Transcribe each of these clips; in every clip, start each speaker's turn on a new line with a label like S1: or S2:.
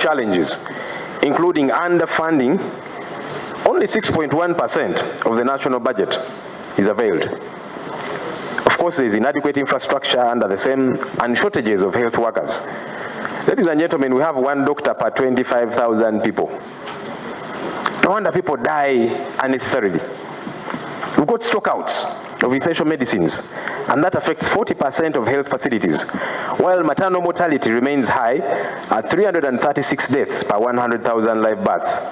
S1: challenges, including underfunding. Only 6.1% of the national budget is availed. Of course, there is inadequate infrastructure under the same and shortages of health workers. Ladies and gentlemen, we have one doctor per 25,000 people. No wonder people die unnecessarily. We've got stockouts of essential medicines, and that affects 40% of health facilities, while maternal mortality remains high at 336 deaths per 100,000 live births.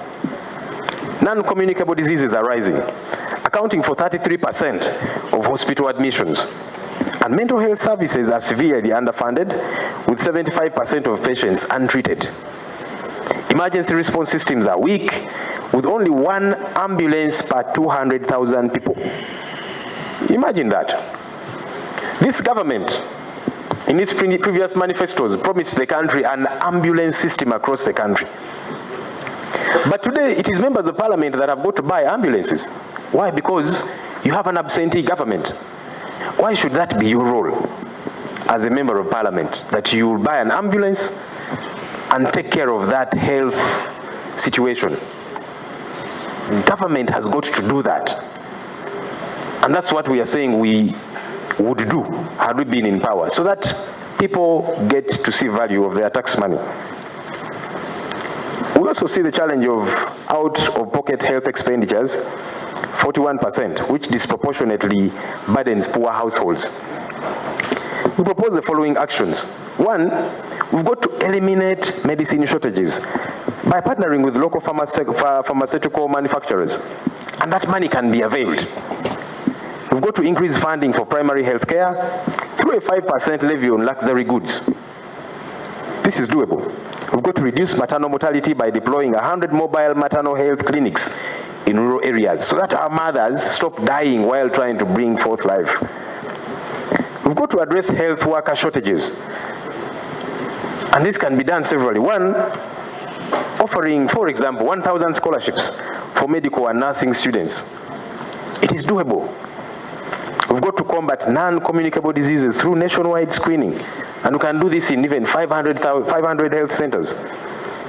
S1: Non-communicable diseases are rising, accounting for 33% of hospital admissions. And mental health services are severely underfunded, with 75% of patients untreated. Emergency response systems are weak, with only one ambulance per 200,000 people. Imagine that. This government, in its previous manifestos, promised the country an ambulance system across the country. But today, it is members of parliament that have got to buy ambulances. Why? Because you have an absentee government. Why should that be your role as a member of parliament, that you will buy an ambulance and take care of that health situation? Government has got to do that. And that's what we are saying we would do had we been in power, so that people get to see value of their tax money. We also see the challenge of out-of-pocket health expenditures, 41%, which disproportionately burdens poor households. We propose the following actions. One, we've got to eliminate medicine shortages by partnering with local pharmaceutical manufacturers, and that money can be availed. We've got to increase funding for primary health care through a 5% levy on luxury goods. This is doable. We've got to reduce maternal mortality by deploying 100 mobile maternal health clinics in rural areas, so that our mothers stop dying while trying to bring forth life. We've got to address health worker shortages, and this can be done severally. One, offering, for example, 1,000 scholarships for medical and nursing students. It is doable. We've got to combat non-communicable diseases through nationwide screening, and we can do this in even 500 health centers.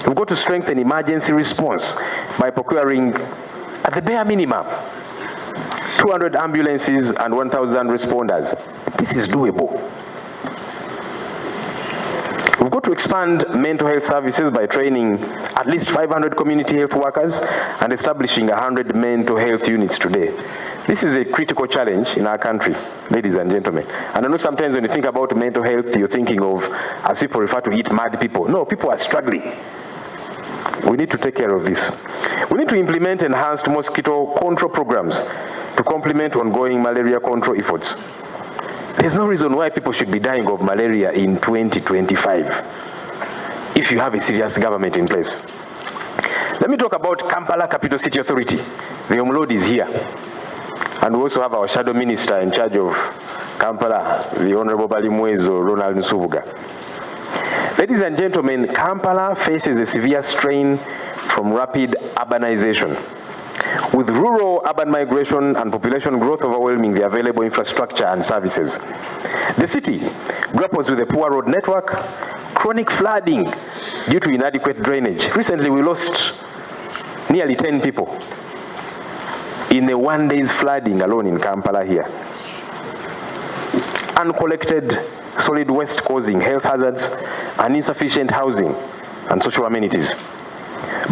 S1: We've got to strengthen emergency response by procuring, at the bare minimum, 200 ambulances and 1,000 responders. This is doable. We've got to expand mental health services by training at least 500 community health workers and establishing 100 mental health units today. This is a critical challenge in our country, ladies and gentlemen. And I know sometimes when you think about mental health, you're thinking of, as people refer to it, mad people. No, people are struggling. We need to take care of this. We need to implement enhanced mosquito control programs to complement ongoing malaria control efforts. There's no reason why people should be dying of malaria in 2025 if you have a serious government in place. Let me talk about Kampala Capital City Authority. The Omlord is here. And we also have our shadow minister in charge of Kampala, the Honorable Balimwezo Ronald Nsubuga. Ladies and gentlemen, Kampala faces a severe strain from rapid urbanization, with rural urban migration and population growth overwhelming the available infrastructure and services. The city grapples with a poor road network, chronic flooding due to inadequate drainage. Recently, we lost nearly 10 people in a one day's flooding alone in Kampala here. Uncollected solid waste causing health hazards and insufficient housing and social amenities.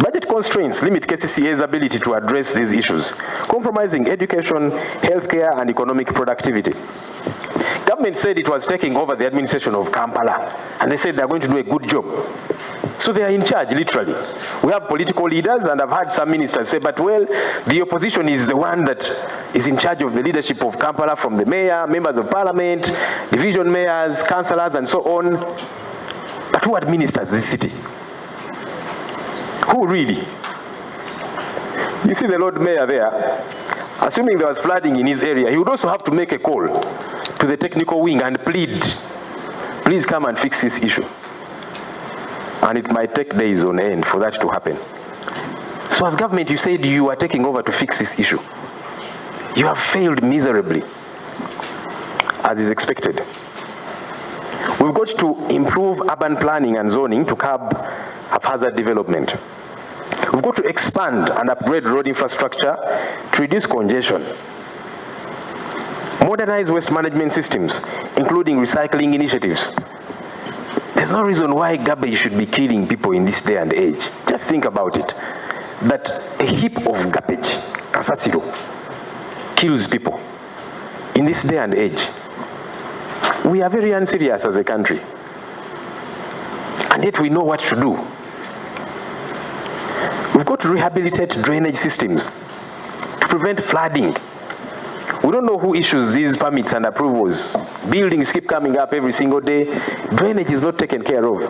S1: Budget constraints limit KCCA's ability to address these issues, compromising education, healthcare, and economic productivity. Government said it was taking over the administration of Kampala, and they said they're going to do a good job. So they are in charge, literally. We have political leaders, and I've had some ministers say, but well, the opposition is the one that is in charge of the leadership of Kampala, from the mayor, members of parliament, division mayors, councillors, and so on. But who administers this city? Who really? You see the Lord Mayor there, assuming there was flooding in his area, he would also have to make a call to the technical wing and plead, please come and fix this issue. And it might take days on end for that to happen. So as government, you said you are taking over to fix this issue. You have failed miserably, as is expected. We've got to improve urban planning and zoning to curb haphazard development. We've got to expand and upgrade road infrastructure to reduce congestion. Modernize waste management systems, including recycling initiatives. There's no reason why garbage should be killing people in this day and age. Just think about it. That a heap of garbage, kasasiro, kills people in this day and age. We are very unserious as a country. And yet we know what to do. We've got to rehabilitate drainage systems to prevent flooding. We don't know who issues these permits and approvals. Buildings keep coming up every single day. Drainage is not taken care of.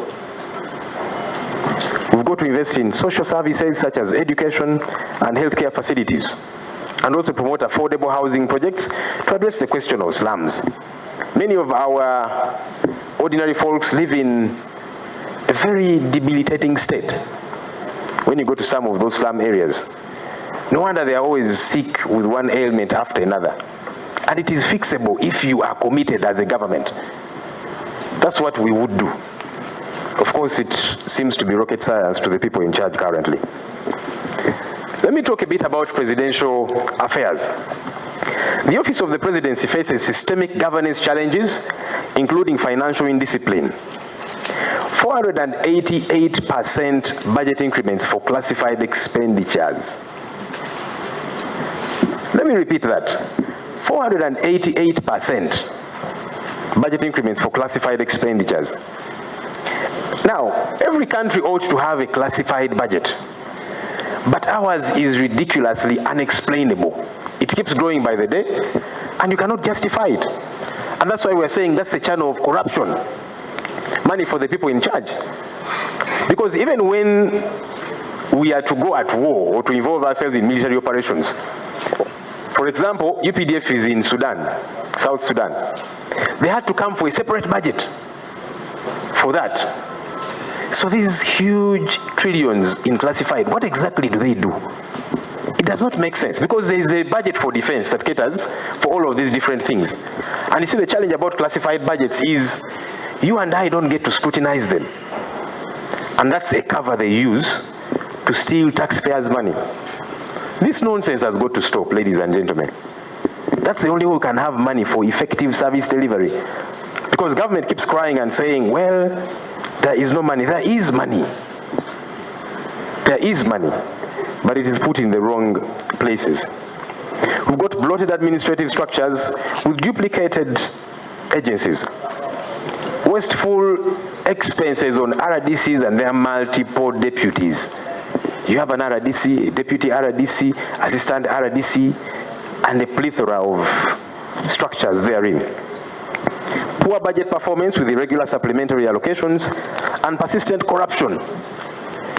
S1: We've got to invest in social services such as education and healthcare facilities, and also promote affordable housing projects to address the question of slums. Many of our ordinary folks live in a very debilitating state. When you go to some of those slum areas, no wonder they are always sick with one ailment after another. And it is fixable if you are committed as a government. That's what we would do. Of course, it seems to be rocket science to the people in charge currently. Let me talk a bit about presidential affairs. The Office of the Presidency faces systemic governance challenges, including financial indiscipline. 488% budget increments for classified expenditures. Let me repeat that. 488% budget increments for classified expenditures. Now, every country ought to have a classified budget, but ours is ridiculously unexplainable. It keeps growing by the day, and you cannot justify it. And that's why we're saying that's the channel of corruption. Money for the people in charge. Because even when we are to go at war or to involve ourselves in military operations, for example, UPDF is in Sudan, South Sudan. They had to come for a separate budget for that. So these huge trillions in classified, what exactly do they do? It does not make sense, because there is a budget for defense that caters for all of these different things. And you see, the challenge about classified budgets is you and I don't get to scrutinize them. And that's a cover they use to steal taxpayers' money. This nonsense has got to stop, ladies and gentlemen. That's the only way we can have money for effective service delivery. Because government keeps crying and saying, well, there is no money. There is money. There is money, but it is put in the wrong places. We've got bloated administrative structures with duplicated agencies. Wasteful expenses on RDCs and their multiple deputies. You have an RDC, a deputy RDC, assistant RDC, and a plethora of structures therein. Poor budget performance with irregular supplementary allocations, and persistent corruption,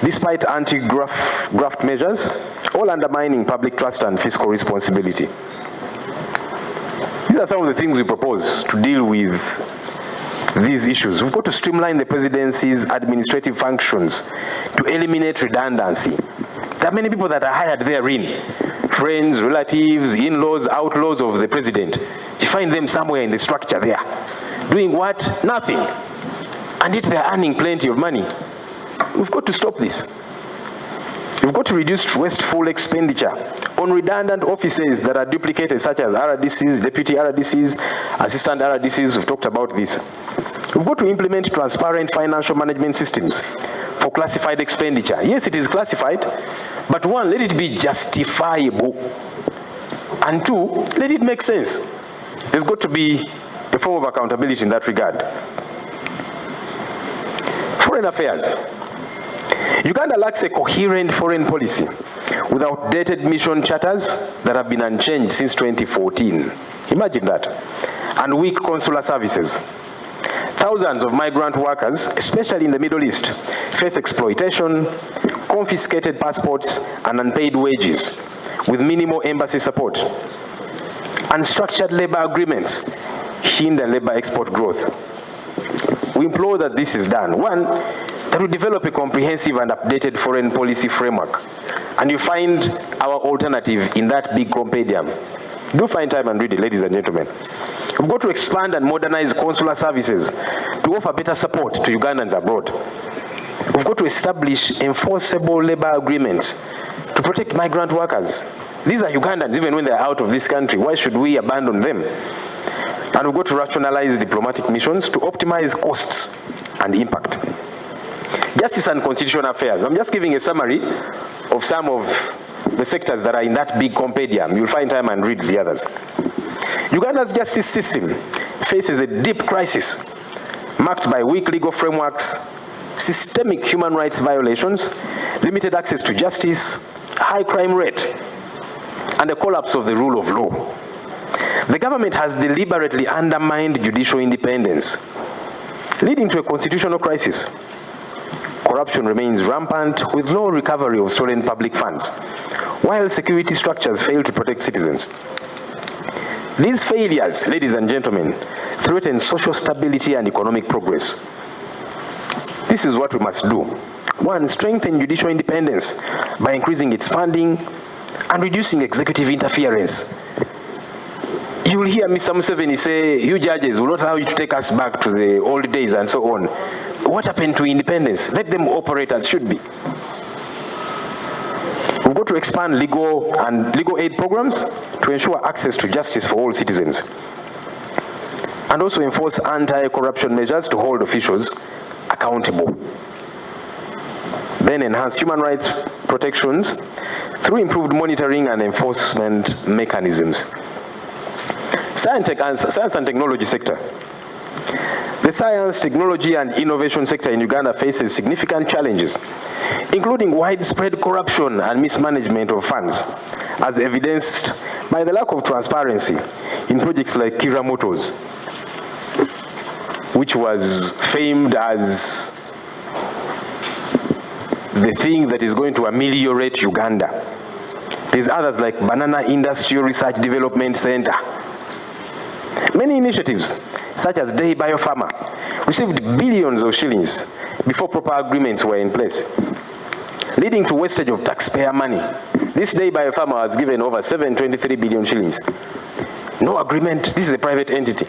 S1: despite anti-graft measures, all undermining public trust and fiscal responsibility. These are some of the things we propose to deal with these issues. We've got to streamline the presidency's administrative functions to eliminate redundancy. There are many people that are hired therein. Friends, relatives, in-laws, outlaws of the president. You find them somewhere in the structure there. Doing what? Nothing. And yet they're earning plenty of money. We've got to stop this. We've got to reduce wasteful expenditure on redundant offices that are duplicated, such as RDCs, deputy RDCs, assistant RDCs. We've talked about this. We've got to implement transparent financial management systems for classified expenditure. Yes, it is classified, but one, let it be justifiable. And two, let it make sense. There's got to be a form of accountability in that regard. Foreign affairs. Uganda lacks a coherent foreign policy with outdated mission charters that have been unchanged since 2014. Imagine that. And weak consular services. Thousands of migrant workers, especially in the Middle East, face exploitation, confiscated passports, and unpaid wages, with minimal embassy support. Unstructured labor agreements hinder labor export growth. We implore that this is done. One, that we develop a comprehensive and updated foreign policy framework. And you find our alternative in that big compendium. Do find time and read it, ladies and gentlemen. We've got to expand and modernize consular services to offer better support to Ugandans abroad. We've got to establish enforceable labor agreements to protect migrant workers. These are Ugandans, even when they're out of this country. Why should we abandon them? And we've got to rationalize diplomatic missions to optimize costs and impact. Justice and constitutional affairs. I'm just giving a summary of some of the sectors that are in that big compendium. You'll find time and read the others. Uganda's justice system faces a deep crisis marked by weak legal frameworks, systemic human rights violations, limited access to justice, high crime rate, and the collapse of the rule of law. The government has deliberately undermined judicial independence, leading to a constitutional crisis. Corruption remains rampant with no recovery of stolen public funds, while security structures fail to protect citizens. These failures, ladies and gentlemen, threaten social stability and economic progress. This is what we must do. One, strengthen judicial independence by increasing its funding and reducing executive interference. You will hear Mr. Museveni say, you judges will not allow you to take us back to the old days and so on. What happened to independence? Let them operate as should be. We've got to expand legal aid programs to ensure access to justice for all citizens, and also enforce anti-corruption measures to hold officials accountable. Then enhance human rights protections through improved monitoring and enforcement mechanisms. Science and technology sector. The science, technology, and innovation sector in Uganda faces significant challenges, including widespread corruption and mismanagement of funds, as evidenced by the lack of transparency in projects like Kira Motors, which was famed as the thing that is going to ameliorate Uganda. There's others like Banana Industrial Research Development Center. Many initiatives, such as Day Biopharma, received billions of shillings before proper agreements were in place, leading to wastage of taxpayer money. This Day Biopharma was given over 723 billion shillings. No agreement. This is a private entity.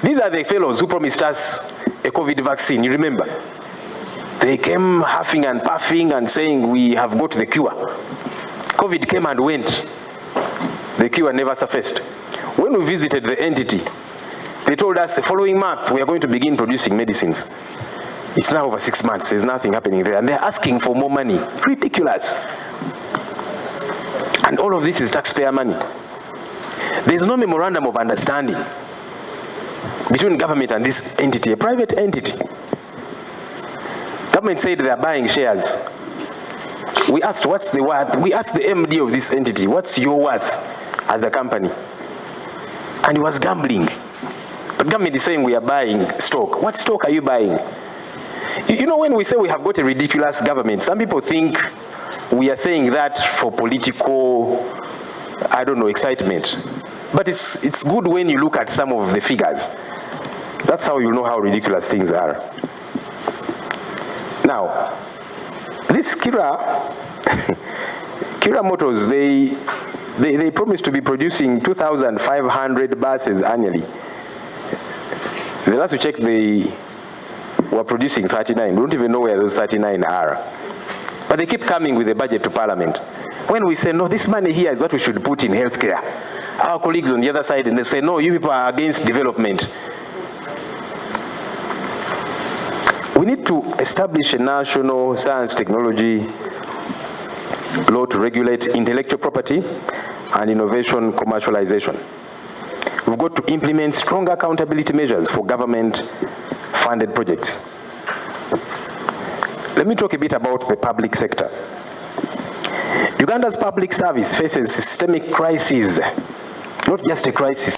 S1: These are the fellows who promised us a COVID vaccine, you remember? They came huffing and puffing and saying we have got the cure. COVID came and went. The cure never surfaced. When we visited the entity, they told us the following month we are going to begin producing medicines. It's now over 6 months, there's nothing happening there, and they're asking for more money. Ridiculous. And all of this is taxpayer money. There's no memorandum of understanding between government and this entity, a private entity. Government said they are buying shares. We asked, what's the worth? We asked the MD of this entity, what's your worth as a company? And he was gambling. But government is saying we are buying stock. What stock are you buying? You know, when we say we have got a ridiculous government, some people think we are saying that for political, I don't know, excitement. But it's good when you look at some of the figures. That's how you know how ridiculous things are. Now, this Kira Motors, they promised to be producing 2,500 buses annually. The last we checked, they were producing 39. We don't even know where those 39 are. But they keep coming with a budget to Parliament. When we say, no, this money here is what we should put in healthcare, our colleagues on the other side, and they say, no, you people are against development. We need to establish a national science technology law to regulate intellectual property and innovation commercialization. We've got to implement strong accountability measures for government-funded projects. Let me talk a bit about the public sector. Uganda's public service faces systemic crises, not just a crisis.